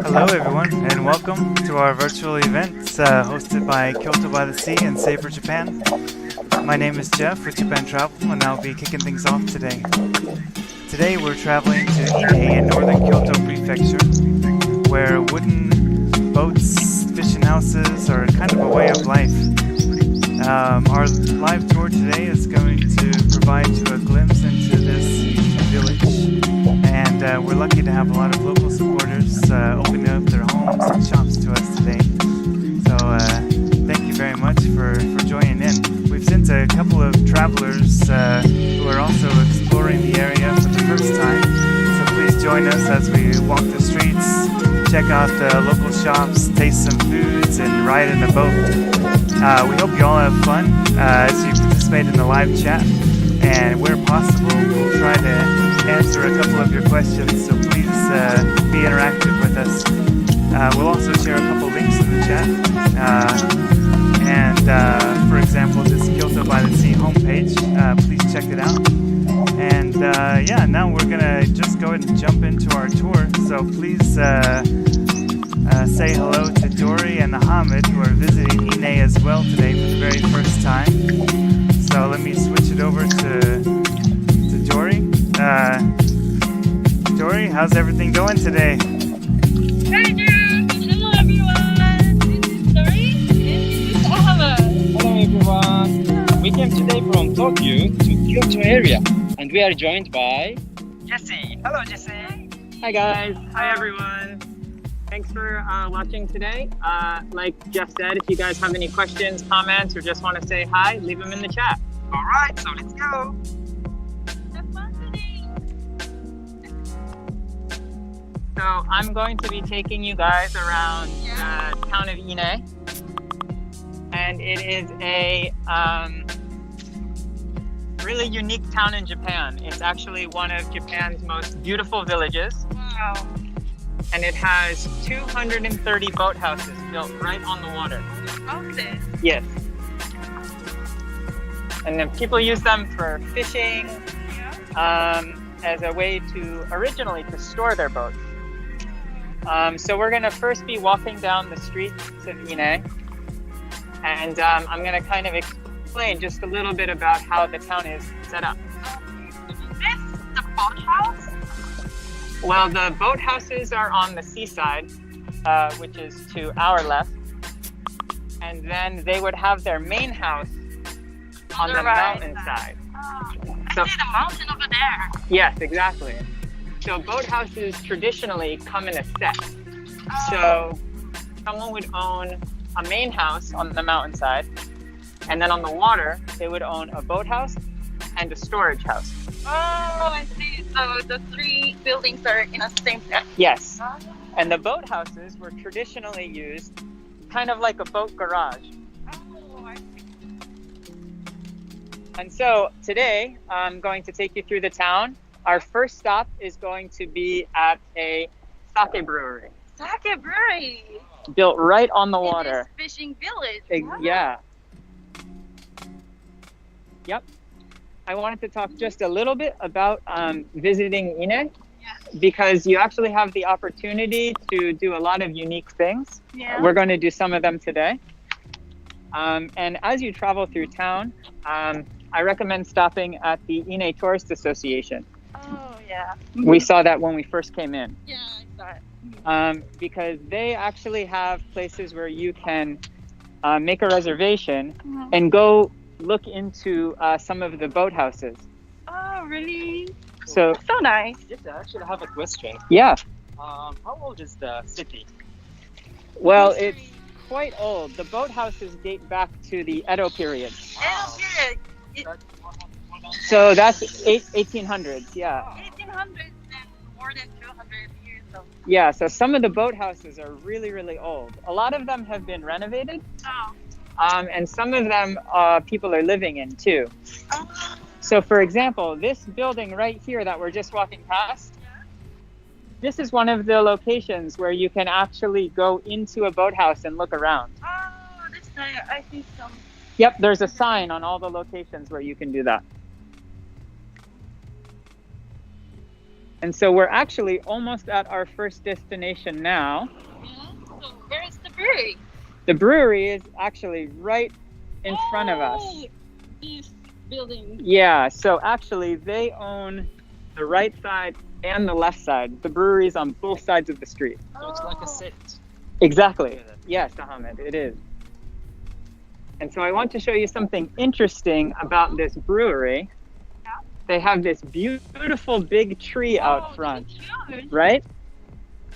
Hello everyone, and welcome to our virtual event hosted by Kyoto by the Sea and Savor Japan. My name is Jeff with Japan Travel, and I'll be kicking things off today. Today we're traveling to Ine in northern Kyoto Prefecture, where wooden boats, fishing houses are kind of a way of life. Our live tour today is going to provide you a glimpse into this village, and we're lucky to have a lot of local supporters opening up their homes and shops to us today. So thank you very much for joining in. We've sent a couple of travelers who are also exploring the area for the first time, so please join us as we walk the streets, check out the local shops, taste some foods, and ride in a boat. We hope you all have fun as you participate in the live chat, and where possible, we'll try to answer a couple of your questions, so please be interactive with us. We'll also share a couple links in the chat, and for example, this Kyoto by the Sea homepage, please check it out. And yeah, now we're gonna just go ahead and jump into our tour, so please say hello to Dory and Ahmed, who are visiting Ine as well today for the very first time. So let me switch it over to Dory. Dory, how's everything going today? Hey, Drew! Hello, everyone! This is Dory, and this is Ahmed. Hello everyone! We came today from Tokyo to Kyoto area, and we are joined by Jesse. Hello, Jesse. Hi guys! Hi, everyone. Thanks for watching today. Like Jeff said, if you guys have any questions, comments, or just want to say hi, leave them in the chat. All right, so let's go. Have fun today! So I'm going to be taking you guys around the town of Ine, and it is a really unique town in Japan. It's actually one of Japan's most beautiful villages. Wow. And it has 230 boathouses built right on the water. Houses? Yes. And then people use them for fishing, as a way to originally to store their boats. So we're gonna first be walking down the streets of Ine, and I'm gonna kind of explain just a little bit about how the town is set up. Is this the boathouse? Well, the boathouses are on the seaside, which is to our left, and then they would have their main house on the mountainside. Oh, So- I see the mountain over there. Yes, exactly. So boathouses traditionally come in a set. So someone would own a main house on the mountainside, and then on the water, they would own a boathouse and a storage house. Oh, I see. So the three buildings are in a same set. Yes. Oh, And the boathouses were traditionally used kind of like a boat garage. I see. And so today, I'm going to take you through the town. Our first stop is going to be at a sake brewery, Sake Brewery. built right on the water. In this fishing village. Wow. Yeah. Yep. I wanted to talk just a little bit about visiting Ine, because you actually have the opportunity to do a lot of unique things. Yeah. We're going to do some of them today. And as you travel through town, I recommend stopping at the Ine Tourist Association. Oh, yeah. We saw that when we first came in, Yeah, I saw it. because they actually have places where you can make a reservation Mhm. and go look into some of the boathouses. Oh, really? So, So nice. Yes, I actually have a question. yeah, How old is the city? well, History. it's quite old. The boathouses date back to the Edo period. Oh, good. So that's 1800s, yeah. 1800s and more than 200 years old. Yeah, so some of the boathouses are really, really old. A lot of them have been renovated, Oh. and some of them people are living in too. Oh. So for example, this building right here that we're just walking past, this is one of the locations where you can actually go into a boathouse and look around. Oh, this nice. I see some. Yep, there's a sign on all the locations where you can do that. And so we're actually almost at our first destination now. Yeah. So where is the brewery? The brewery is actually right in front of us. Oh, this building. Yeah, so actually they own the right side and the left side. The brewery's on both sides of the street. So it's like a set. Exactly. Yes, Ahmed, it is. And so I want to show you something interesting about this brewery. Yeah. They have this beautiful big tree out front, Huge. right?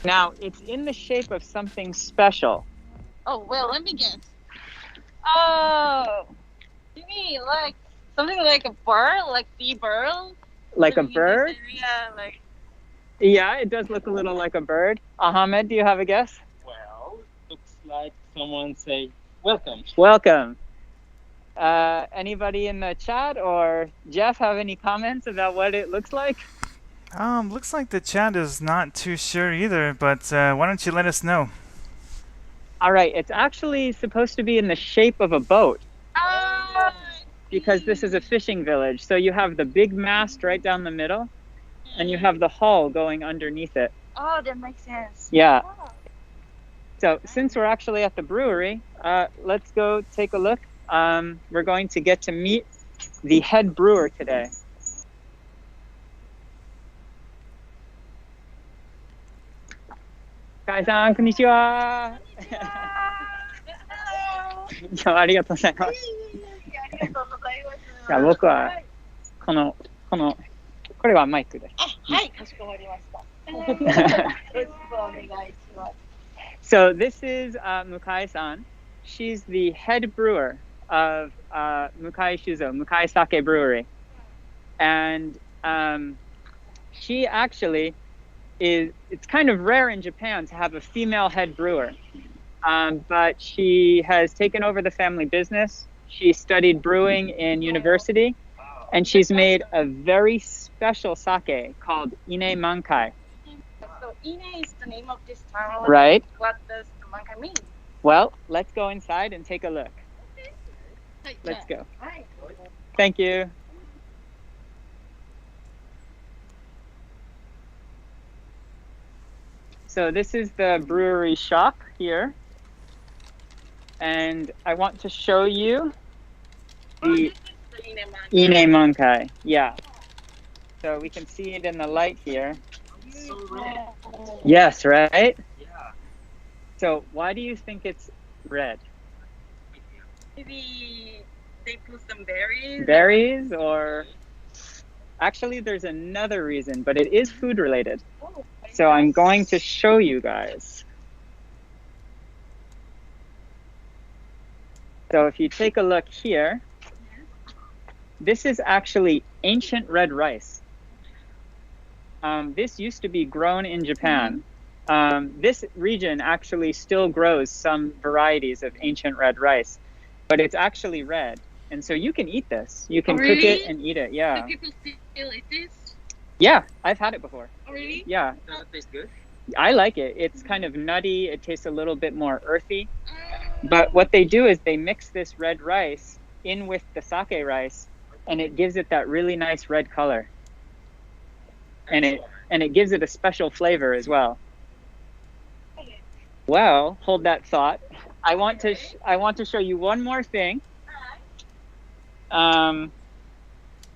Now, it's in the shape of something special. Oh, well, let me guess. Oh, you mean like something like a bird, like the bird? Like a In this bird? area, like Yeah, it does look a little like a bird. Ahmed, do you have a guess? Well, looks like someone say welcome. Welcome. Anybody in the chat or Jeff have any comments about what it looks like? Looks like the chat is not too sure either, but why don't you let us know? All right, it's actually supposed to be in the shape of a boat because this is a fishing village. So you have the big mast right down the middle and you have the hull going underneath it. Oh, that makes sense. Yeah. Wow. So since we're actually at the brewery, let's go take a look. We're going to get to meet the head brewer today. Kai-san, こんにちは。じゃあ、ありがとうございます。ありがとうございます。じゃあ、僕ははい、これはマイクです。あ、はい、かしこまりました。よろしくお願いします。So this is Mukai-san. She's the head brewer of Mukai Shizo, Mukai Sake Brewery. And she actually it's kind of rare in Japan to have a female head brewer. But she has taken over the family business. She studied brewing in university. And she's made a very special sake called Ine Mankai. So Ine is the name of this town. Right. What does the Mankai mean? Well, let's go inside and take a look. はい、 Let's go. はい。 Thank you. So this is the brewery shop here. And I want to show you the Ine Mankai. Yeah. So we can see it in the light here. So red. Yes, right? Yeah. So why do you think it's red? Maybe they put some berries. Berries or... Actually, there's another reason, but it is food related. Oh, So I'm going to show you guys. So if you take a look here, this is actually ancient red rice. This used to be grown in Japan. This region actually still grows some varieties of ancient red rice, but it's actually red. And so you can eat this. You can cook Really? it and eat it. Do Yeah. people still eat this? Yeah, I've had it before. Oh, really? Yeah, Does it taste good? I like it. It's kind of nutty. It tastes a little bit more earthy. But what they do is they mix this red rice in with the sake rice, and it gives it that really nice red color. And it gives it a special flavor as well. Well, hold that thought. I want to show you one more thing.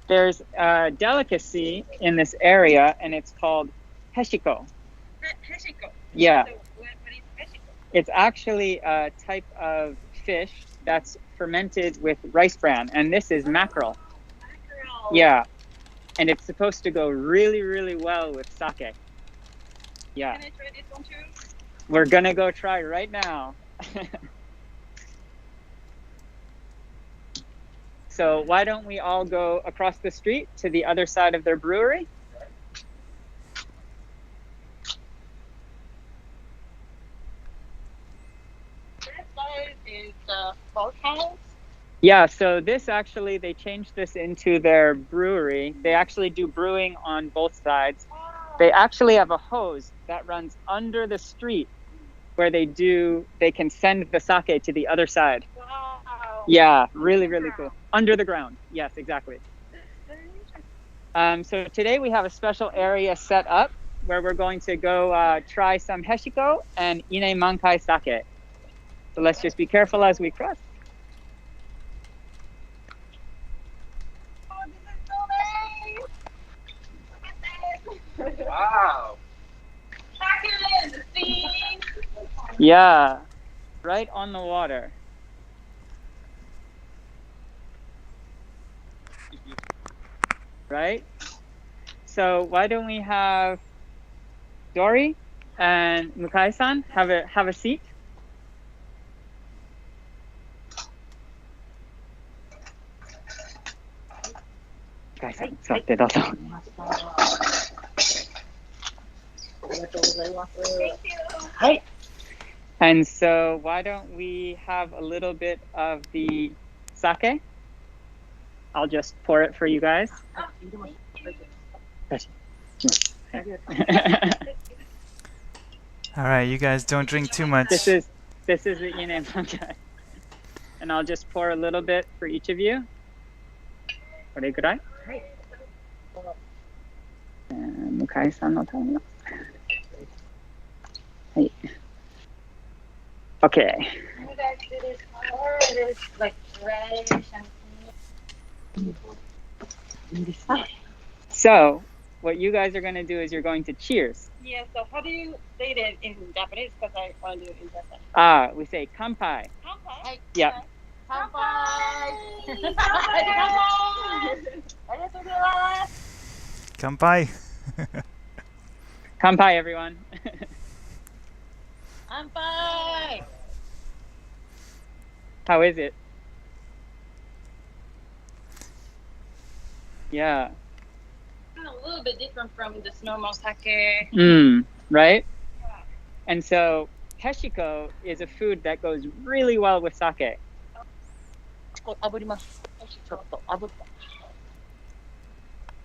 There's a delicacy in this area, and it's called Hachiko. Hachiko. Yeah. So what is Hachiko? It's actually a type of fish that's fermented with rice bran, and this is mackerel. Mackerel. Yeah. And it's supposed to go really, really well with sake. Yeah. Can I try this one too? We're gonna go try right now. So why don't we all go across the street to the other side of their brewery? This side is the boathouse. Yeah, so this actually, they changed this into their brewery. They actually do brewing on both sides. They actually have a hose that runs under the street where they can send the sake to the other side. Wow. Yeah, really, really cool. Under the ground. Yes, exactly. Very interesting. So today we have a special area set up where we're going to go try some Hachiko and Ine Mankai sake. So let's just be careful as we cross. Oh, this is so nice. Wow. Sake, the sea. Yeah, right on the water. Right? So why don't we have Dori and Mukai-san have a seat? Mukai-san, 座ってどうぞ。 Thank you. Hi. And so why don't we have a little bit of the sake? I'll just pour it for you guys. All right, you guys don't drink too much. This is the Ine Mankai. And I'll just pour a little bit for each of you. これぐらい? And Mukai-sanのための。はい。Okay. You guys do this color, it is like reddish and So, what you guys are going to do is you're going to cheers. yeah, so how do you say it in Japanese? Because I want to do it in Japanese. We say kanpai. Kanpai. Yeah. Kanpai. Kanpai. Kanpai, everyone. Kanpai. How is it? Yeah. A little bit different from this normal sake. Right? And so, Hachiko is a food that goes really well with sake.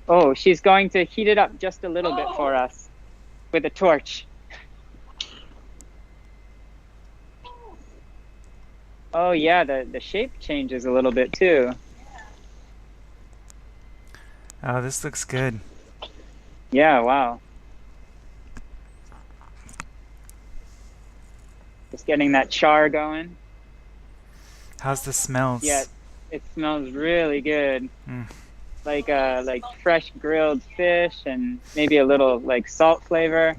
Oh, she's going to heat it up just a little bit for us with a torch. Oh yeah, the shape changes a little bit too. Oh, this looks good. Yeah, wow. Just getting that char going. How's the smells? Yeah, it smells really good. Mm. Like fresh grilled fish and maybe a little like salt flavor.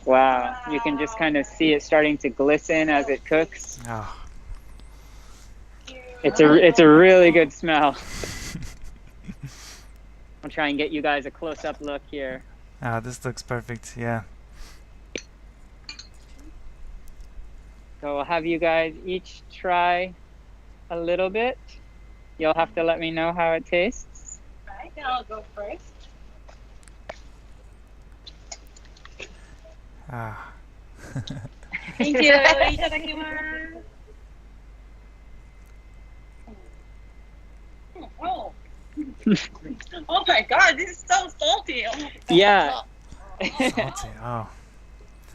Wow, you can just kind of see it starting to glisten as it cooks. Oh. It's a really good smell. I'll try and get you guys a close-up look here. Oh, this looks perfect. Yeah. So I'll have you guys each try a little bit. You'll have to let me know how it tastes. Right, then I'll go first. Ah. Thank you. いただきます。Oh. Oh my god, this is so salty. Oh my god. Yeah. Salty. Oh.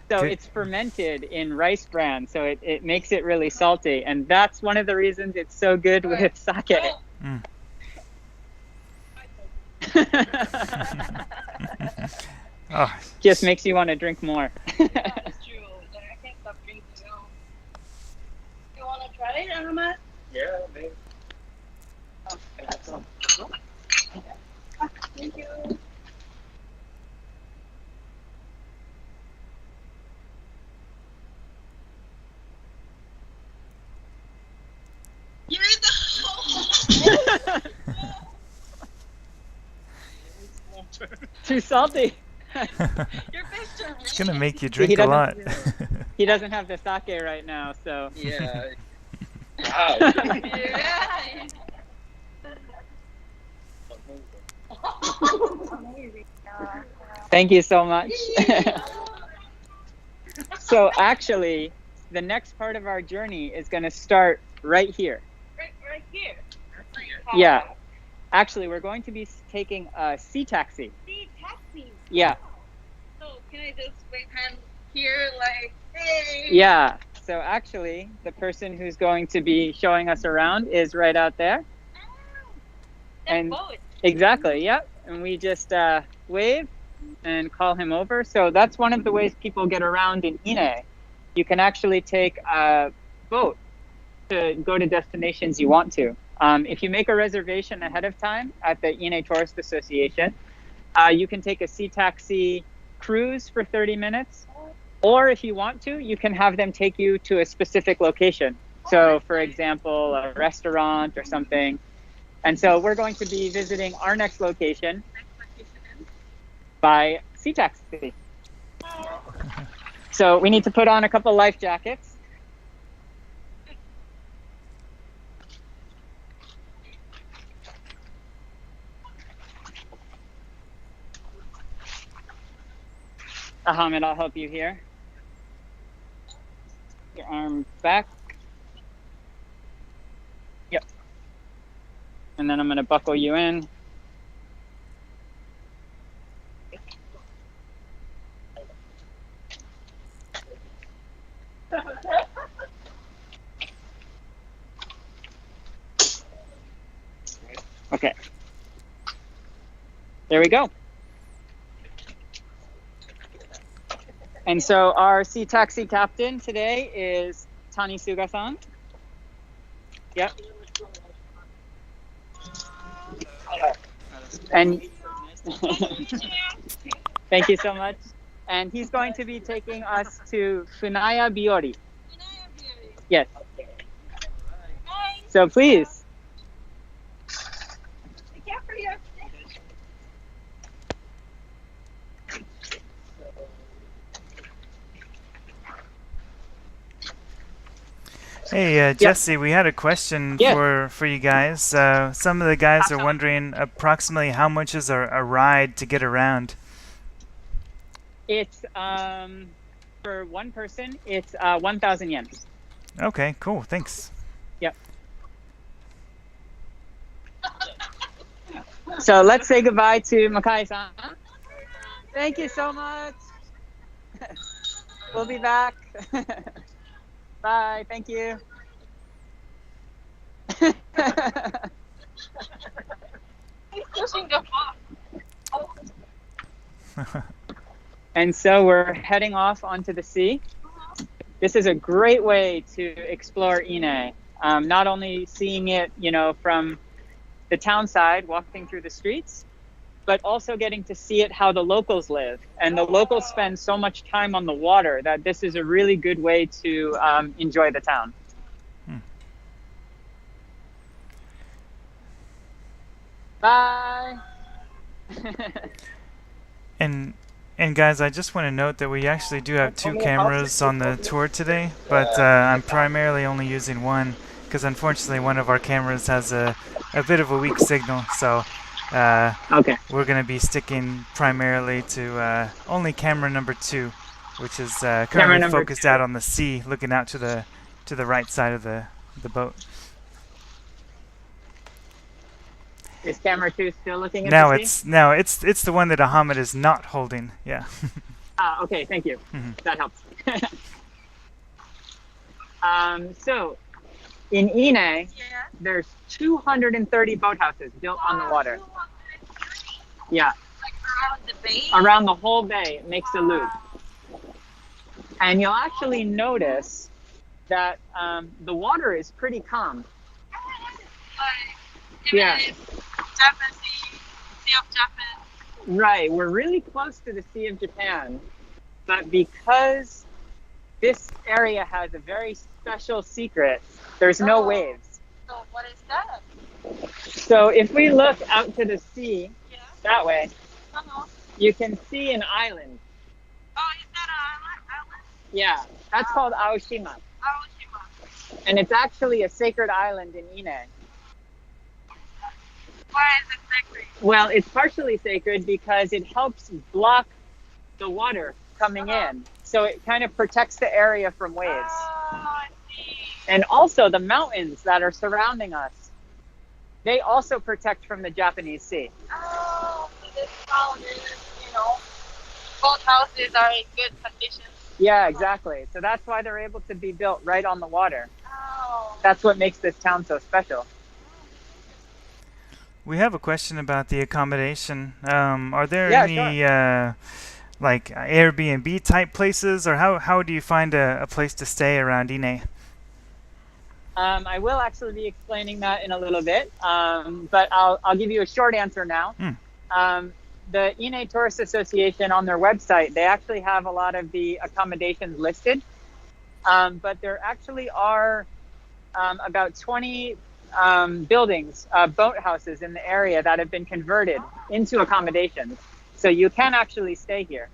So Good. it's fermented in rice bran, so it makes it really salty, and that's one of the reasons it's so good with sake. Mm. Oh. Just makes you want to drink more. That's true. Then I can't stop drinking. You want to try it, Ahmad? Yeah, maybe. Thank you. You ate the whole. Too salty. Your face turned It's gonna red. make you drink a lot. He doesn't have the sake right now, so. Yeah. Wow. Yeah. Amazing. Thank you so much. So actually, the next part of our journey is going to start right here. Right here. Yeah. Actually, we're going to be taking a sea taxi. See, taxi. Yeah. So can I just wave hand here like, hey? Yeah. so actually, the person who's going to be showing us around is right out there. That boat. Exactly, yep. And we just wave and call him over. So that's one of the ways people get around in Ine. You can actually take a boat to go to destinations you want to. If you make a reservation ahead of time at the Ine Tourist Association, you can take a sea taxi cruise for 30 minutes. Or if you want to, you can have them take you to a specific location. So, for example, a restaurant or something. And so we're going to be visiting our next location by sea taxi. So we need to put on a couple life jackets. Ahmed, I'll help you here. Your arm back. Yep. And then I'm going to buckle you in. Okay. There we go. And so our sea taxi captain today is Tani Suga-san. Yep. And thank you so much. And he's going to be taking us to Funaya Biyori. Yes. So please. Hey, Jesse, we had a question Yeah. for you guys. Some of the guys are wondering approximately how much is a ride to get around. It's for one person, it's 1,000 yen. Okay, cool. Thanks. Yep. So let's say goodbye to Mukai-san. Thank you so much. We'll be back. Bye. Thank you. He's pushing the phone. And so we're heading off onto the sea. This is a great way to explore Ine. Not only seeing it, from the town side, walking through the streets, but also getting to see it how the locals live. And the locals spend so much time on the water that this is a really good way to enjoy the town. Bye. And guys, I just want to note that we actually do have two cameras on the tour today, but I'm primarily only using one because unfortunately one of our cameras has a bit of a weak signal, so Okay. we're going to be sticking primarily to only camera number 2, which is currently number focused 2. out on the sea, looking out to the right side of the boat. Is camera 2 still looking at the sea? It's the one that Ahmed is not holding. Yeah. Okay, thank you. Mhm. That helps. So, in Ine, there's 230 boathouses built on the water. Yeah, Like around the bay. around the whole bay. It makes a loop. And you'll actually notice that the water is pretty calm. Like, Yeah. even if Japan Sea of Japan. Right, we're really close to the Sea of Japan, but because this area has a very special secret, there's no waves. So what is that? So if we look out to the sea Yeah. that way, Uh-huh. you can see an island. Oh, is that an island? Yeah, that's called Aoshima, Aoshima. and it's actually a sacred island in Ine. Why is it sacred? Well, it's partially sacred because it helps block the water coming in. So it kind of protects the area from waves. Oh, I see. And also the mountains that are surrounding us, they also protect from the Japanese Sea. Oh, so this town is, both houses are in good condition. Yeah, exactly. So that's why they're able to be built right on the water. Oh. That's what makes this town so special. We have a question about the accommodation. Are there Yeah, sure. any like Airbnb type places, or how do you find a place to stay around Ine? I will actually be explaining that in a little bit, but I'll give you a short answer now. Hmm. The Ine Tourist Association on their website, they actually have a lot of the accommodations listed, but there actually are about 20 buildings, boathouses in the area that have been converted into accommodations. So you can actually stay here.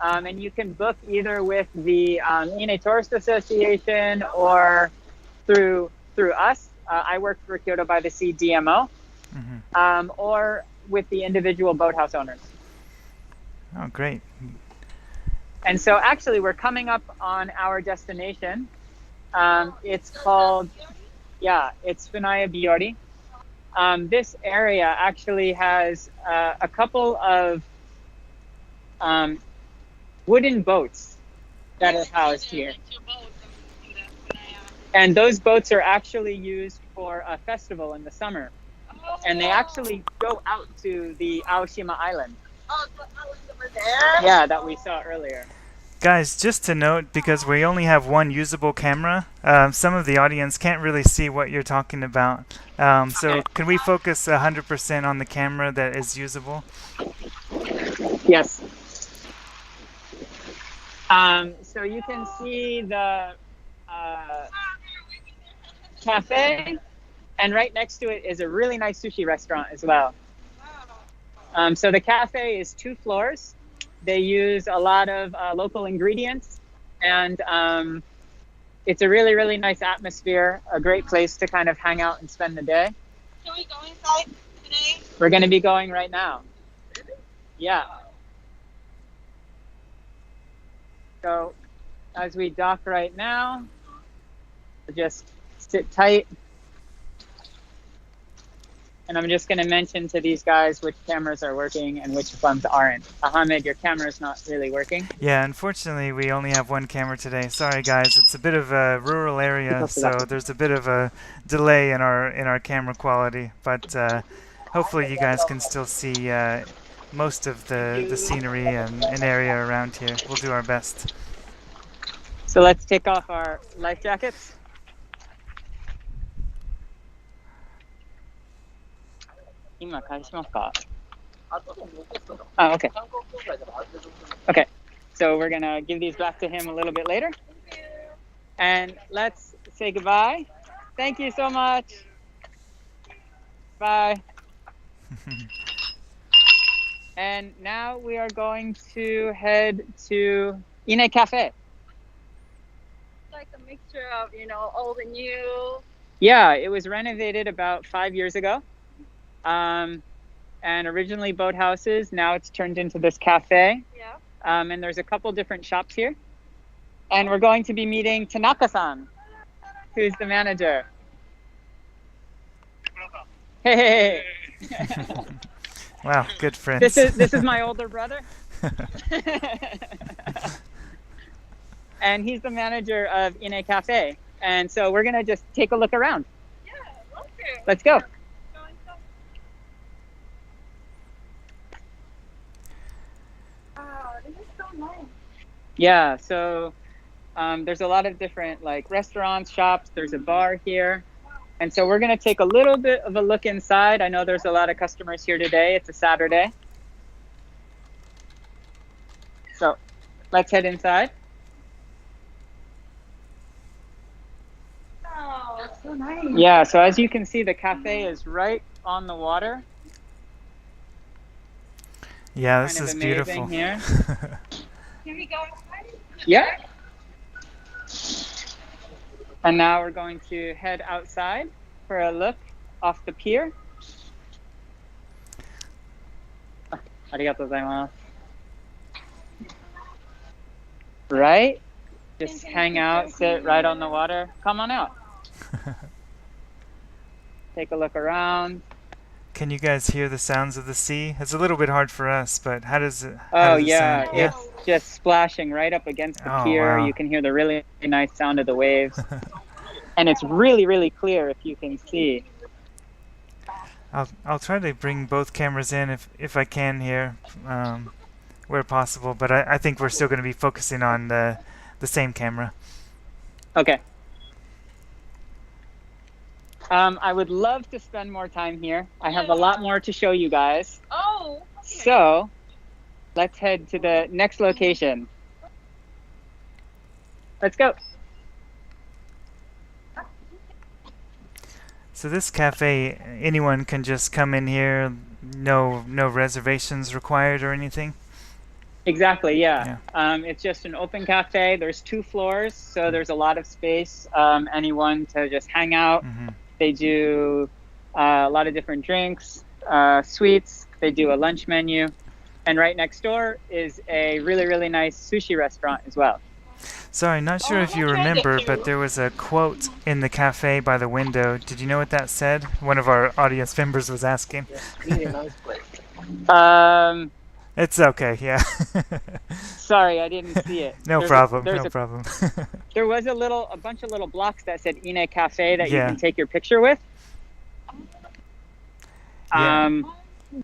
And you can book either with the Ine Tourist Association or through us. I work for Kyoto by the Sea DMO, or with the individual boathouse owners. Oh, great. And so actually we're coming up on our destination. It's called, it's Funaya Biyori. This area actually has a couple of wooden boats that are housed here. And those boats are actually used for a festival in the summer. And they actually go out to the Aoshima island. Oh, the island over there? Yeah, that we saw earlier. Guys, just to note, because we only have one usable camera, some of the audience can't really see what you're talking about. So can we focus 100% on the camera that is usable? Yes. So you can see the cafe, and right next to it is a really nice sushi restaurant as well. So the cafe is 2 floors. They use a lot of local ingredients, and it's a really, really nice atmosphere, a great place to kind of hang out and spend the day. Can we go inside today? We're going to be going right now. Yeah. So as we dock right now, just sit tight. And I'm just going to mention to these guys which cameras are working and which ones aren't. Ahmed, your camera's not really working. Yeah, unfortunately, we only have one camera today. Sorry, guys. It's a bit of a rural area, so there's a bit of a delay in our camera quality. But hopefully, you guys can still see most of the scenery and area around here. We'll do our best. So let's take off our life jackets. Oh, okay. Okay, so we're gonna give these back to him a little bit later. And let's say goodbye. Thank you so much. Bye. And now we are going to head to Ine Cafe. It's like a mixture of, old and new. Yeah, it was renovated about 5 years ago. And originally boathouses, now it's turned into this cafe. Yeah. And there's a couple different shops here. And we're going to be meeting Tanaka-san, who's the manager. Hey! Wow, good friends. This is my older brother. And he's the manager of Ine Cafe. And so we're going to just take a look around. Yeah, okay. Let's go. Wow, this is so nice. Yeah, so there's a lot of different restaurants, shops. There's a bar here. And so we're going to take a little bit of a look inside. I know there's a lot of customers here today. It's a Saturday. So let's head inside. Oh, it's so nice. Yeah, so as you can see, the cafe is right on the water. Yeah, this Kind is of beautiful. amazing here. Can we go inside? Yeah. And now we're going to head outside for a look off the pier. Arigatou gozaimasu. Right? Just hang out, sit right on the water. Come on out. Take a look around. Can you guys hear the sounds of the sea? It's a little bit hard for us, but how does it? Oh how does it yeah, sound? Yeah. it's just splashing right up against the Oh, pier. wow. You can hear the really nice sound of the waves. And it's really, really clear if you can see. I'll try to bring both cameras in if I can here, where possible. But I think we're still going to be focusing on the same camera. Okay. I would love to spend more time here. I have a lot more to show you guys. Oh. Okay. So let's head to the next location. Let's go. So this cafe, anyone can just come in here. No reservations required or anything. Exactly, yeah. It's just an open cafe. There's 2 floors, so there's a lot of space. Anyone to just hang out. They do a lot of different drinks, sweets. They do a lunch menu. And right next door is a really, really nice sushi restaurant as well. Sorry, not sure if you remember, but there was a quote in the cafe by the window. Did you know what that said? One of our audience members was asking. Really nice place. It's okay, yeah. Sorry, I didn't see it. No problem. There was a bunch of little blocks that said Ine Cafe that you Yeah. can take your picture with. Yeah.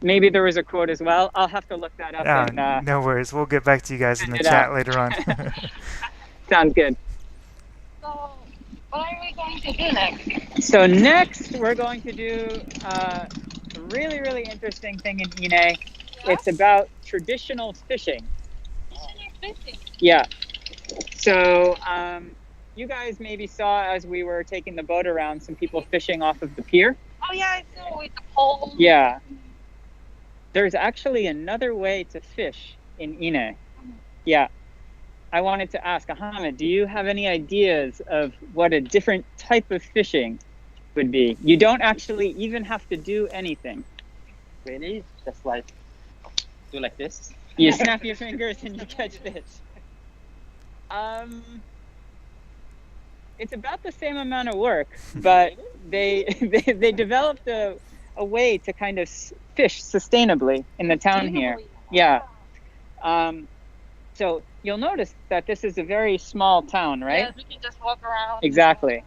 Maybe there was a quote as well. I'll have to look that up. And, no worries. We'll get back to you guys in the it chat out. later on. Sounds good. So, what are we going to do next? So next, we're going to do a really, really interesting thing in Ine. It's about traditional fishing. Fishing. Yeah. So you guys maybe saw as we were taking the boat around some people fishing off of the pier. Oh yeah, I saw with the pole. Yeah. There's actually another way to fish in Ine. Yeah. I wanted to ask, Ahmed, do you have any ideas of what a different type of fishing would be? You don't actually even have to do anything. Really? Just like do like this? You snap your fingers and you catch fish. It's about the same amount of work, but they developed a way to kind of fish sustainably in the town here. Yeah. So you'll notice that this is a very small town, right? Yes, we can just walk around. Exactly.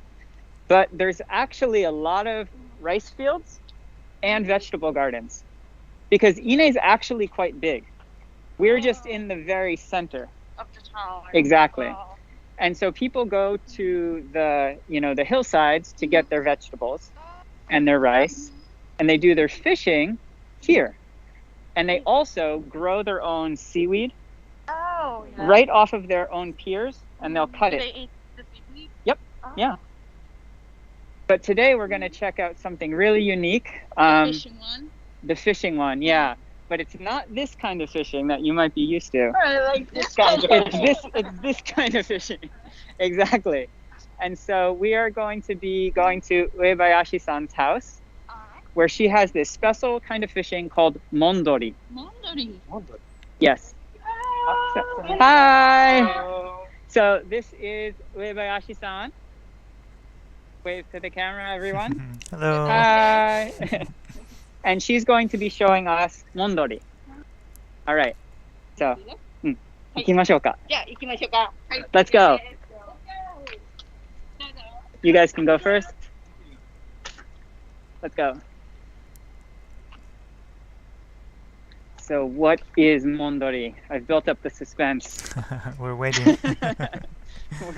But there's actually a lot of rice fields and vegetable gardens because Ine is actually quite big. We're just in the very center. Of the town. Exactly. Oh. And so people go to the hillsides to get their vegetables and their rice, and they do their fishing here. And they also grow their own seaweed Oh, yeah. right off of their own piers, and they'll cut Do it. they eat the seaweed? Yep. Oh. Yeah. But today we're going to check out something really unique. Fishing one. The fishing one, yeah. But it's not this kind of fishing that you might be used to. I like this kind of It's this kind of fishing. Exactly. And so we are going to be going to Uebayashi-san's house, where she has this special kind of fishing called Mondori. Mondori. Yes. Oh, Hi. So this is Uebayashi-san. Wave to the camera, everyone. Hello. Hi. And she's going to be showing us Mondori. All right. So, 行きましょうか. じゃあ行きましょうか。はい。 Let's go. どうぞ。 You guys can go first. Let's go. So what is Mondori? I've built up the suspense. We're waiting.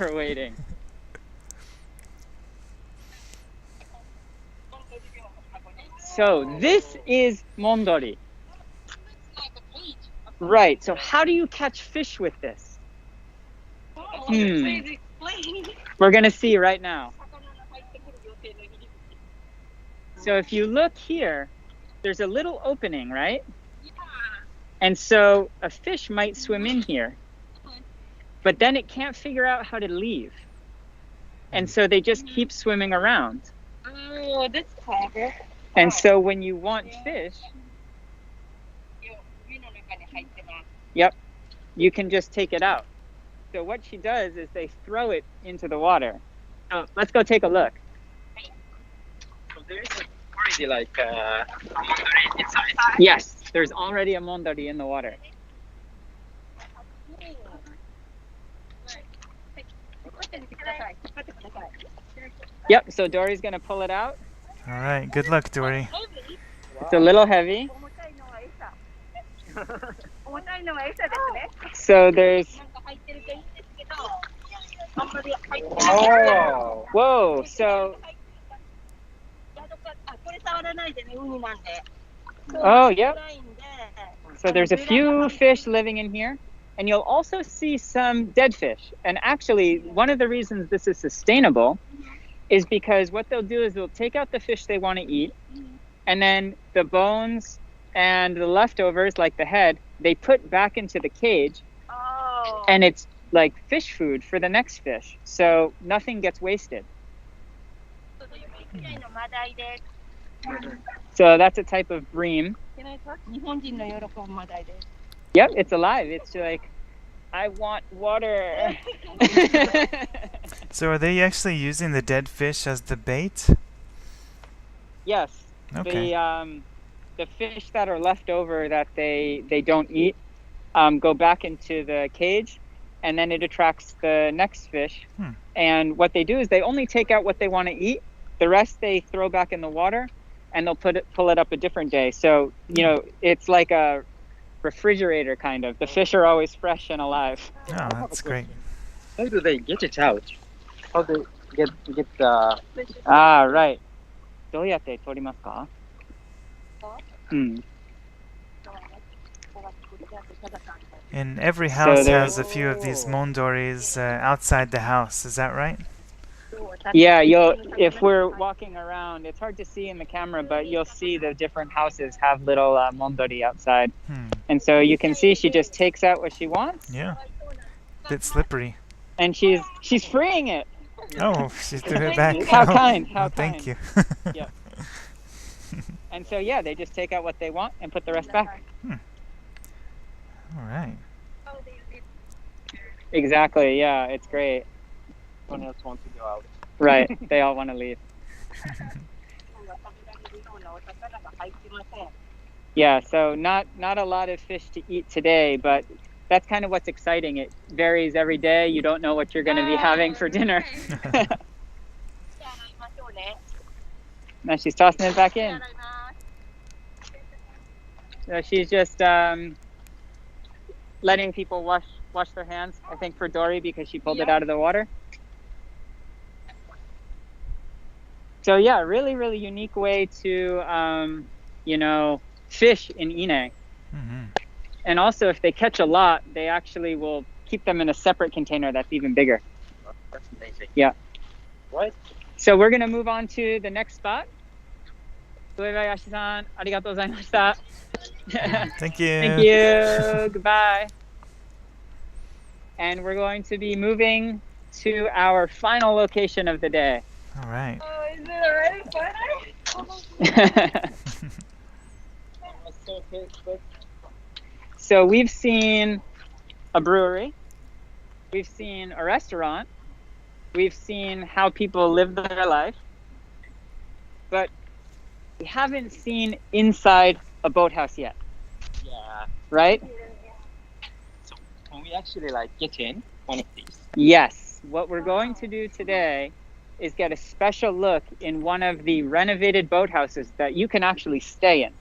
We're waiting. So this is Mondori. It's like a cage. Right. So how do you catch fish with this? Oh, Hmm. please explain. We're going to see right now. So if you look here, there's a little opening, right? Yeah. And so a fish might swim in here, but then it can't figure out how to leave. And so they just keep swimming around. Oh, that's clever. And so when you want fish, yep, you can just take it out. So what she does is they throw it into the water. So let's go take a look. So there is already like a Mondori inside. Yes, there's already a mondori in the water. Yep, so Dory's gonna pull it out. All right. Good luck, Dory. It's a little heavy. So there's, Oh. whoa, so, oh, yep. So there's a few fish living in here, and you'll also see some dead fish. And actually, one of the reasons this is sustainable is because what they'll do is they'll take out the fish they want to eat, and then the bones and the leftovers, like the head, they put back into the cage, and it's like fish food for the next fish. So nothing gets wasted. So that's a type of bream. Yep, it's alive. It's like, I want water. So are they actually using the dead fish as the bait? Yes. Okay. The fish that are left over that they don't eat go back into the cage, and then it attracts the next fish. And what they do is they only take out what they want to eat. The rest they throw back in the water, and they'll pull it up a different day. So, you know, it's like a refrigerator kind of. The fish are always fresh and alive. Oh, that's great. How do they get it out? How do they get the... Ah, right. どうやって取りますか? And every house there- has a few of these mondoris outside the house. Is that right? Yeah, if we're walking around, it's hard to see in the camera, but you'll see the different houses have little mondori outside. And so you can see she just takes out what she wants, Yeah. Bit slippery. and she's freeing it. Oh, she threw it back. How Oh, kind, how oh, thank you. Yeah. And so, yeah, they just take out what they want and put the rest back. All right. Exactly, yeah, it's great. Someone else wants to go out. Right, they all want to leave. Yeah, so not a lot of fish to eat today, but that's kind of what's exciting. It varies every day. You don't know what you're going to be having for dinner. Now she's tossing it back in. So she's just letting people wash their hands, I think, for Dory, because she pulled it out of the water. So yeah, really, really unique way to, you know, fish in Ine. And also, if they catch a lot, they actually will keep them in a separate container that's even bigger. That's amazing. Yeah. Right? So we're going to move on to the next spot. Suebayashi-san, arigatou gozaimashita. Thank you. Thank you. Goodbye. And we're going to be moving to our final location of the day. All right. Oh, is it already final? So we've seen a brewery, we've seen a restaurant, we've seen how people live their life, but we haven't seen inside a boathouse yet, Yeah. right? So can we actually like get in one of these? Yes. What we're going to do today is get a special look in one of the renovated boathouses that you can actually stay in.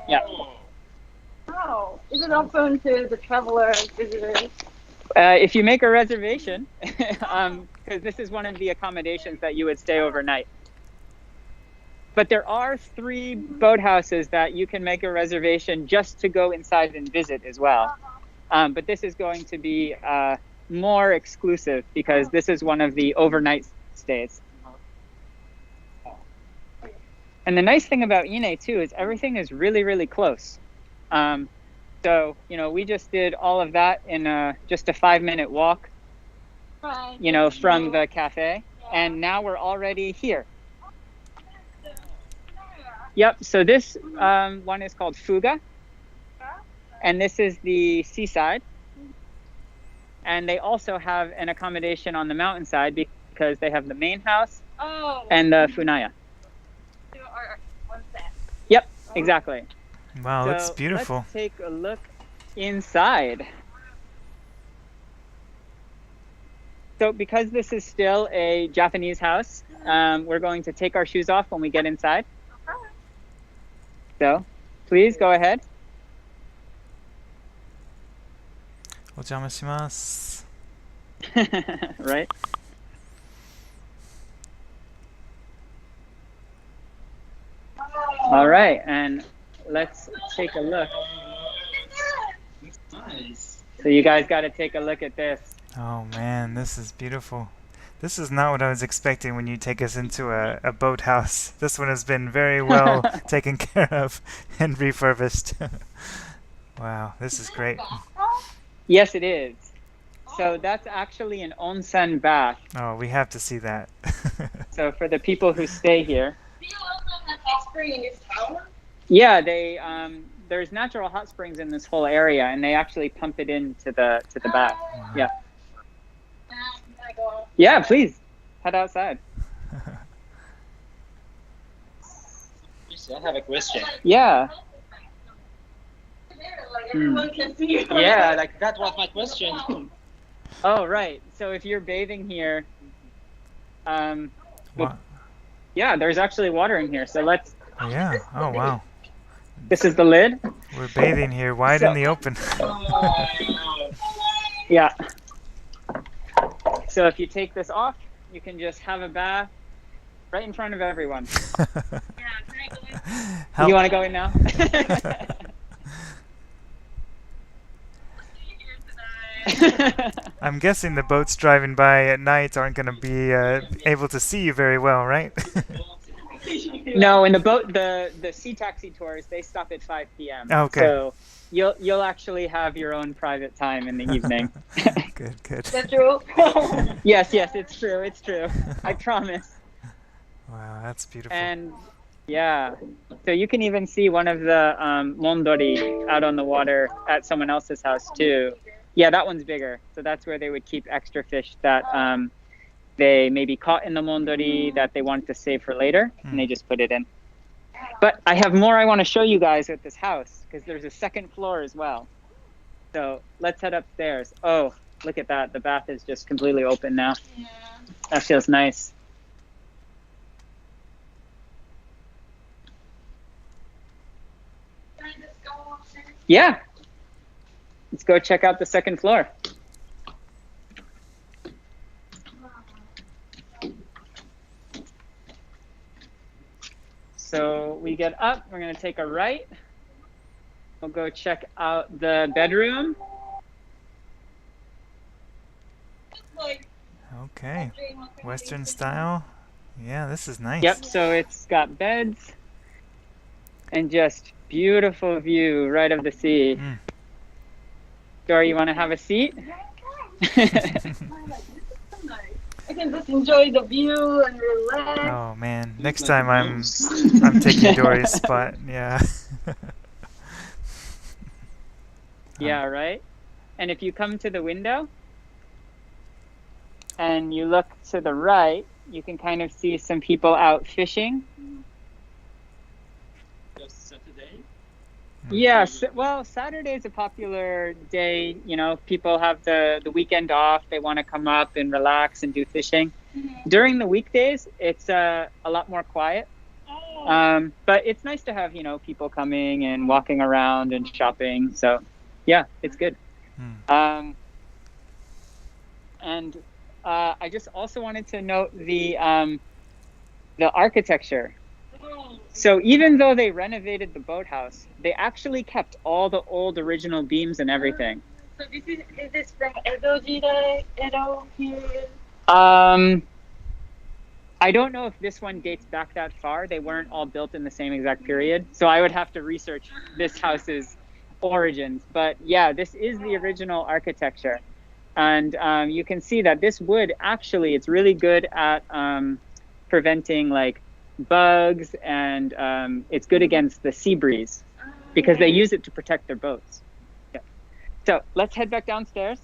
Yeah. Oh, is it open to the travelers, visitors? If you make a reservation, because this is one of the accommodations that you would stay overnight. But there are 3 boathouses that you can make a reservation just to go inside and visit as well. But this is going to be more exclusive because this is one of the overnight stays. And the nice thing about Ine too is everything is really, really close. So, you know, we just did all of that in just a 5-minute walk, Right. you know, from the cafe. And now we're already here. Yep, so this one is called Fuga. And this is the seaside. And they also have an accommodation on the mountainside because they have the main house Oh. and the Funaya. What's that? Yep, exactly. Wow, So that's beautiful. Let's take a look inside. So because this is still a Japanese house, we're going to take our shoes off when we get inside. So please go ahead. お邪魔します。 Right? All right, and let's take a look. Nice. So you guys got to take a look at this. Oh man, this is beautiful. This is not what I was expecting when you take us into a boathouse. This one has been very well taken care of and refurbished. Wow, this is great. Yes, it is. So that's actually an onsen bath. Oh, we have to see that. So for the people who stay here, Do you also have hot spring in this tower? yeah, there's natural hot springs in this whole area, and they actually pump it into the bath. Yeah. Can I go? Yeah, please head outside. I have a question. Yeah. Like everyone can see you. Yeah. Like that was my question. Oh, right. So if you're bathing here, Wow. yeah, there's actually water in here. So let's. Oh, yeah. Oh wow. This is the lid. We're bathing here wide in the open. Yeah. So if you take this off, you can just have a bath right in front of everyone. Yeah, can I go in? How- You want to go in now? See you here tonight. I'm guessing the boats driving by at night aren't going to be able to see you very well, right? No, in the boat, the sea taxi tours, they stop at 5 p.m. Okay. So you'll actually have your own private time in the evening. Good, good. Is that true? Yes, it's true. It's true. I promise. Wow, that's beautiful. And yeah, so you can even see one of the Mondori out on the water at someone else's house too. Yeah, that one's bigger. So that's where they would keep extra fish that they maybe caught in the Mondori that they wanted to save for later, and they just put it in. But I have more I want to show you guys at this house, because there's a second floor as well. So let's head upstairs. Oh, look at that. The bath is just completely open now. Yeah. That feels nice. Can I just go upstairs? Yeah. Let's go check out the second floor. So we get up, we're going to take a right. We'll go check out the bedroom. It's like Okay. Western style. Yeah, this is nice. Yep, so it's got beds and just beautiful view right of the sea. Mm. Dory, you want to have a seat? I can just enjoy the view and relax. Oh man, next time I'm taking Dory's spot. Yeah. Yeah, right? And if you come to the window and you look to the right, you can kind of see some people out fishing. Just Saturday. Yeah, well, Saturday is a popular day. You know, people have the weekend off. They want to come up and relax and do fishing. During the weekdays, it's a lot more quiet. But it's nice to have, you know, people coming and walking around and shopping. So, yeah, it's good. And I just also wanted to note the architecture. So even though they renovated the boathouse, they actually kept all the old original beams and everything. So is this from Edo Jidai, Edo period? I don't know if this one dates back that far. They weren't all built in the same exact period. So I would have to research this house's origins. But yeah, this is the original architecture. And you can see that this wood, actually, it's really good at preventing like bugs, and it's good against the sea breeze because they use it to protect their boats. Yeah. So let's head back downstairs.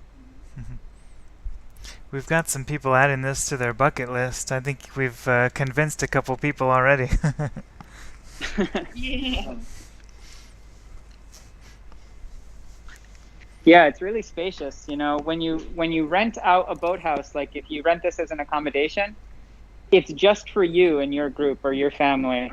We've got some people adding this to their bucket list. I think we've convinced a couple people already. Yeah. Yeah, it's really spacious. You know, when you rent out a boathouse, like if you rent this as an accommodation, it's just for you and your group or your family.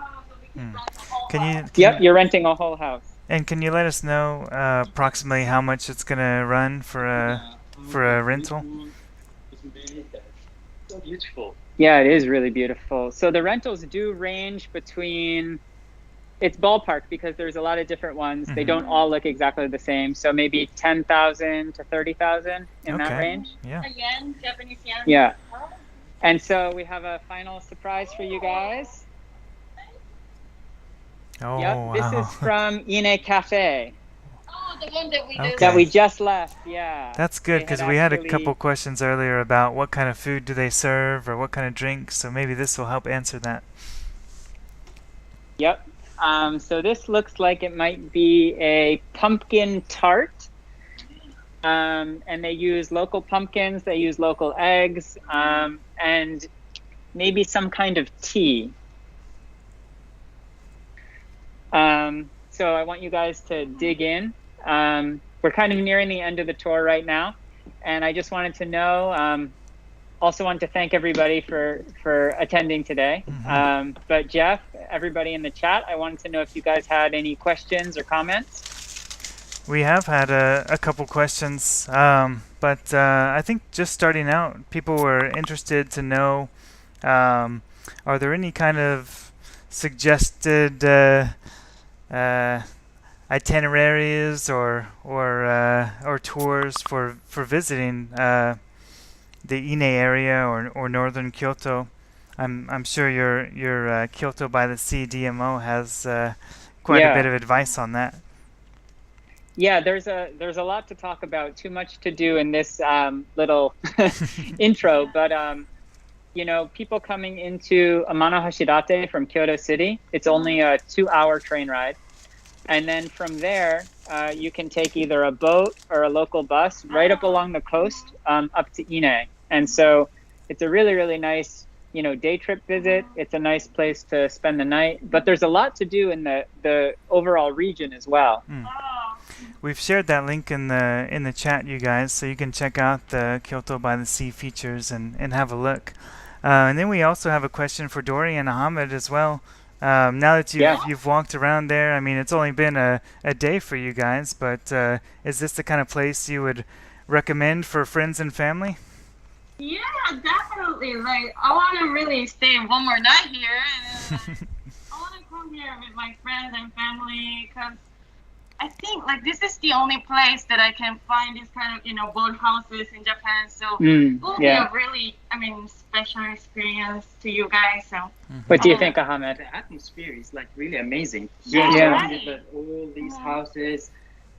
Yep, you're renting a whole house. And can you let us know approximately how much it's gonna run for a rental? So beautiful. Yeah, it is really beautiful. So the rentals do range between, it's ballpark because there's a lot of different ones. They don't all look exactly the same. So maybe 10,000 to 30,000 in that range. Yeah. Yen, Japanese yen. Yeah. And so we have a final surprise for you guys. Oh, Yep, wow. this is from Ine Cafe. Oh, the one that we Okay. did. That we just left, yeah. That's good because we had a couple questions earlier about what kind of food do they serve or what kind of drinks, so maybe this will help answer that. Yep. So this looks like it might be a pumpkin tart. And they use local pumpkins, they use local eggs, and maybe some kind of tea. So I want you guys to dig in. We're kind of nearing the end of the tour right now, and I just wanted to know, also want to thank everybody for attending today. But Jeff, everybody in the chat, I wanted to know if you guys had any questions or comments. We have had a couple questions, but I think just starting out, people were interested to know, are there any kind of suggested itineraries or tours for visiting the Ine area or northern Kyoto? I'm sure your Kyoto by the Sea DMO has quite a bit of advice on that. Yeah, there's a lot to talk about. Too much to do in this little intro, but you know, people coming into Amano-Hashidate from Kyoto City, it's only a 2-hour train ride. And then from there, you can take either a boat or a local bus right up along the coast up to Ine. And so it's a really, really nice, you know, day trip visit. It's a nice place to spend the night. But there's a lot to do in the overall region as well. We've shared that link in the chat, you guys, so you can check out the Kyoto by the Sea features and have a look. And then we also have a question for Dori and Ahmed as well. Now that you've walked around there, I mean, it's only been a day for you guys, but is this the kind of place you would recommend for friends and family? Yeah, definitely. Like, I want to really stay one more night here. And I want to come here with my friends and family because I think like this is the only place that I can find this kind of, you know, boathouses in Japan. So it will be a really, I mean, special experience to you guys. So. What do you think, Ahmed? The atmosphere is like really amazing. Yeah. Surrounded by all these houses.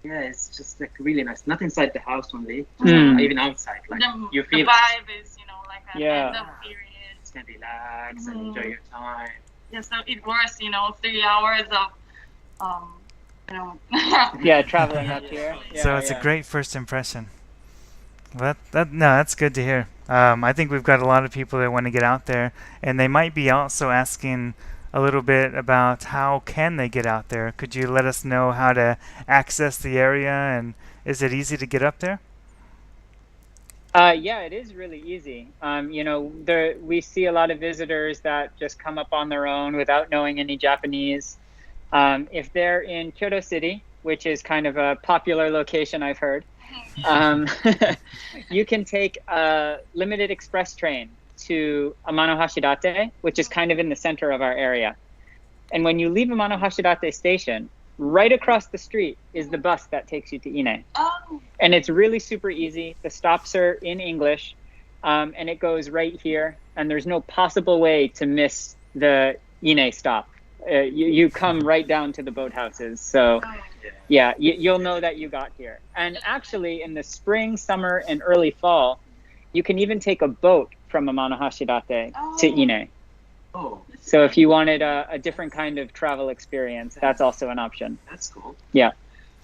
Yeah, it's just like really nice. Not inside the house only, even outside. Like you feel the vibe is, you know, like a end of period. Just can relax and enjoy your time. Yeah, so it was, you know, 3 hours of you know, traveling up here. So it's a great first impression. Well, that's good to hear. I think we've got a lot of people that want to get out there, and they might be also asking a little bit about how can they get out there. Could you let us know how to access the area, and is it easy to get up there? Yeah, it is really easy. You know, we see a lot of visitors that just come up on their own without knowing any Japanese. If they're in Kyoto City, which is kind of a popular location, I've heard, you can take a limited express train to Amano-Hashidate, which is kind of in the center of our area. And when you leave Amano-Hashidate station, right across the street is the bus that takes you to Ine. And it's really super easy. The stops are in English, and it goes right here. And there's no possible way to miss the Ine stop. You come right down to the boathouses. So yeah, you'll know that you got here. And actually in the spring, summer, and early fall, you can even take a boat from Amano-Hashidate to Ine. So if you wanted a different kind of travel experience, that's also an option. That's cool. Yeah.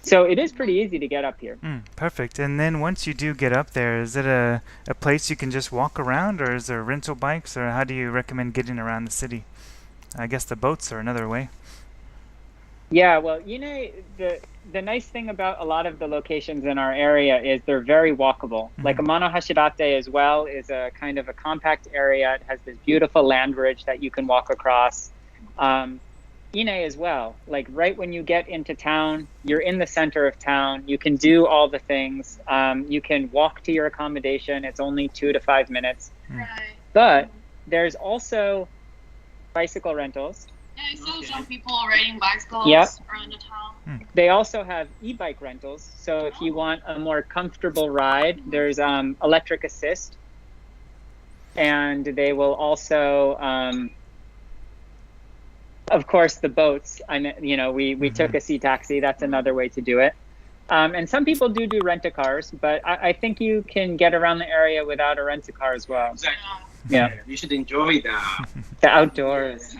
So it is pretty easy to get up here. Perfect. And then once you do get up there, is it a place you can just walk around, or is there rental bikes, or how do you recommend getting around the city? I guess the boats are another way. Yeah, well, the nice thing about a lot of the locations in our area is they're very walkable. Like Amano Hashirate as well is a kind of a compact area. It has this beautiful land bridge that you can walk across. Ine as well. Like right when you get into town, you're in the center of town. You can do all the things. You can walk to your accommodation. It's only 2 to 5 minutes. Right. But there's also bicycle rentals. Yeah, I saw some people riding bicycles around the town. They also have e-bike rentals. So if you want a more comfortable ride, there's electric assist. And they will also, of course, the boats. We took a sea taxi. That's another way to do it. And some people do rent-a-cars, but I think you can get around the area without a rent-a-car as well. Exactly. Yeah. You should enjoy the outdoors.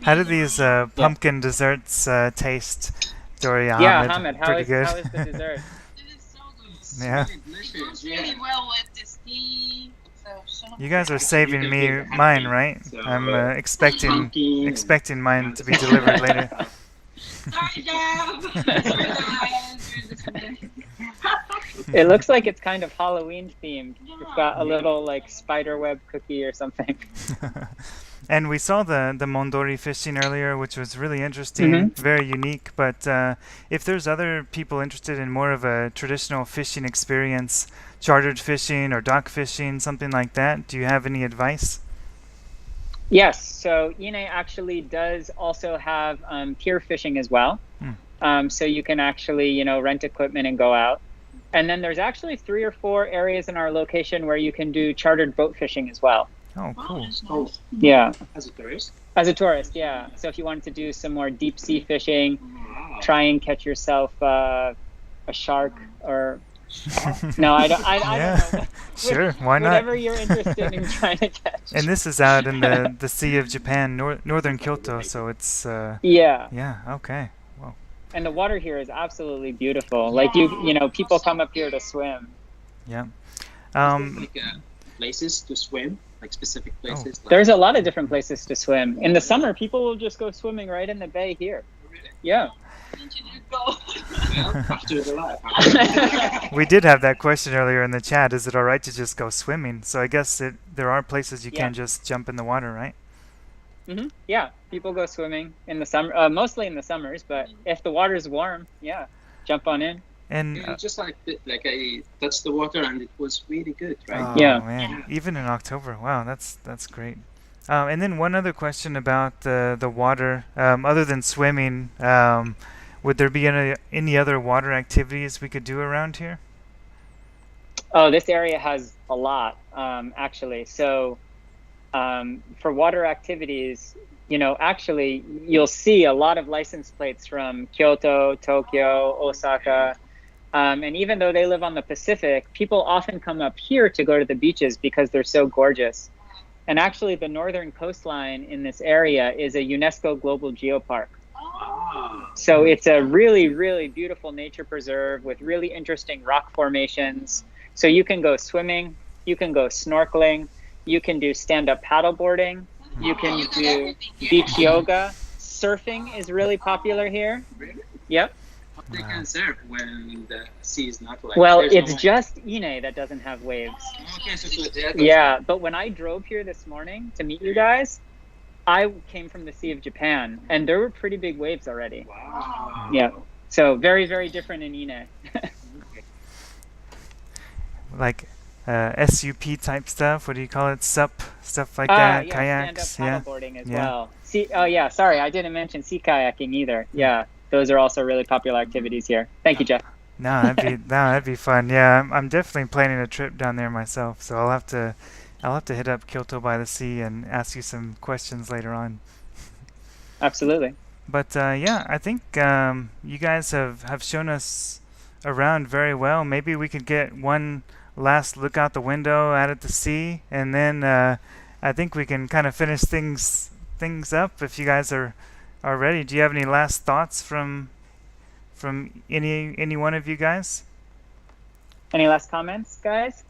How do these pumpkin desserts taste, Doria? Yeah, Hamid, Hamid, how is the dessert? It is so good. Yeah. It goes really well with this tea. You guys are saving me mine, right? I'm expecting mine to be delivered later. Sorry, Deb. It looks like it's kind of Halloween themed. It's got a little like spider web cookie or something. And we saw the Mondori fishing earlier, which was really interesting, very unique. But if there's other people interested in more of a traditional fishing experience, chartered fishing or dock fishing, something like that, do you have any advice? Yes, so Ine actually does also have pier fishing as well. So you can actually, rent equipment and go out. And then there's actually 3 or 4 areas in our location where you can do chartered boat fishing as well. Oh, cool. Oh, yeah. As a tourist? As a tourist, yeah. So if you wanted to do some more deep sea fishing, try and catch yourself a shark or... No, I don't know. Sure, why not? Whatever you're interested in trying to catch. And this is out in the Sea of Japan, northern Kyoto, so it's... Yeah. Yeah, okay. Wow. And the water here is absolutely beautiful. Like, people come up here to swim. Yeah. Places to swim? Like specific places? There's a lot of different places to swim. In the summer, people will just go swimming right in the bay here. Really? Yeah. After the life. We did have that question earlier in the chat. Is it all right to just go swimming? So I guess there are places you can just jump in the water, right? Yeah, people go swimming in the summer, mostly in the summers. But if the water's warm, jump on in. And just like I touched the water and it was really good, right? Oh, man. Even in October. Wow, that's great. And then one other question about the water. Other than swimming, would there be any other water activities we could do around here? Oh, this area has a lot, actually. So for water activities, actually, you'll see a lot of license plates from Kyoto, Tokyo, Osaka. And even though they live on the Pacific, people often come up here to go to the beaches because they're so gorgeous. And actually, the northern coastline in this area is a UNESCO Global Geopark. So it's a really, really beautiful nature preserve with really interesting rock formations. So you can go swimming, you can go snorkeling, you can do stand-up paddleboarding, you can do beach yoga. Surfing is really popular here. Really? Yep. They can surf when the sea is not like... Well, it's just Ine that doesn't have waves. Okay, so yeah, but when I drove here this morning to meet you guys, I came from the Sea of Japan, and there were pretty big waves already. Wow. Yeah, so very, very different in Ine. Like SUP type stuff? What do you call it? SUP? Stuff like that? Yeah, Kayaks? stand-up paddleboarding as well. Sorry, I didn't mention sea kayaking either. Yeah. Those are also really popular activities here. Thank you, Jeff. No, that'd be fun. Yeah, I'm definitely planning a trip down there myself. So I'll have to hit up Kyoto by the Sea and ask you some questions later on. Absolutely. But I think you guys have shown us around very well. Maybe we could get one last look out the window out at the sea, and then I think we can kind of finish things up if you guys are ready. Do you have any last thoughts from any one of you guys? Any last comments, guys?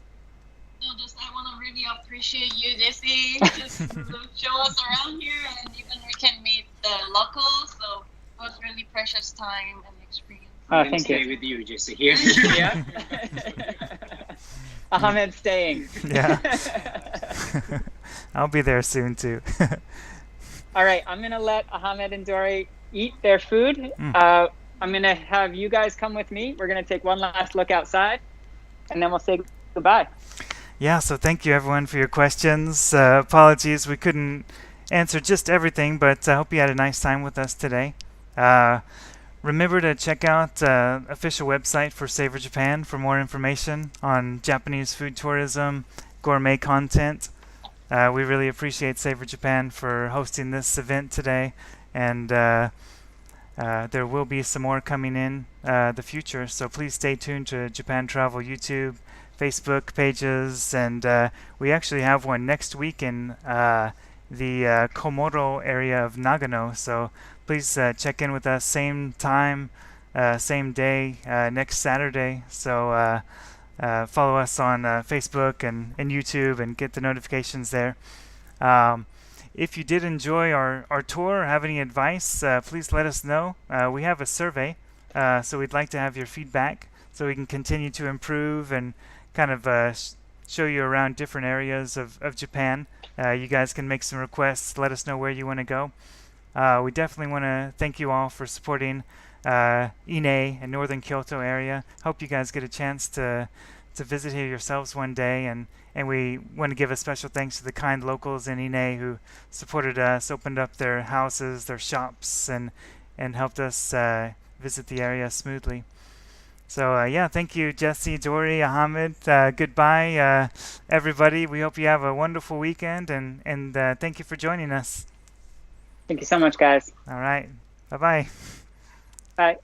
No, just I want to really appreciate you, Jesse, just to show us around here, and even we can meet the locals. So was really precious time and experience. Oh, I'm thank stay you. with you, Jesse, here. Yeah. Ahmed staying. Yeah. I'll be there soon too. All right, I'm gonna let Ahmed and Dory eat their food. I'm gonna have you guys come with me. We're gonna take one last look outside, and then we'll say goodbye. Yeah, so thank you everyone for your questions. Apologies we couldn't answer just everything, but I hope you had a nice time with us today. Remember to check out official website for Savor Japan for more information on Japanese food tourism, gourmet content. We really appreciate Savor Japan for hosting this event today, and there will be some more coming in the future, so please stay tuned to Japan Travel YouTube, Facebook pages, and we actually have one next week in the Komoro area of Nagano, so please check in with us same time, same day, next Saturday. So follow us on Facebook and YouTube and get the notifications there. If you did enjoy our tour or have any advice, please let us know. We have a survey, so we'd like to have your feedback so we can continue to improve and kind of show you around different areas of Japan. You guys can make some requests, let us know where you want to go. We definitely want to thank you all for supporting Ine and Northern Kyoto area. Hope you guys get a chance to visit here yourselves one day, and we want to give a special thanks to the kind locals in Ine who supported us, opened up their houses, their shops, and helped us visit the area smoothly. So yeah, thank you, Jesse, Dory, Ahmed. Goodbye, everybody. We hope you have a wonderful weekend, and thank you for joining us. Thank you so much, guys. All right. Bye-bye. Bye.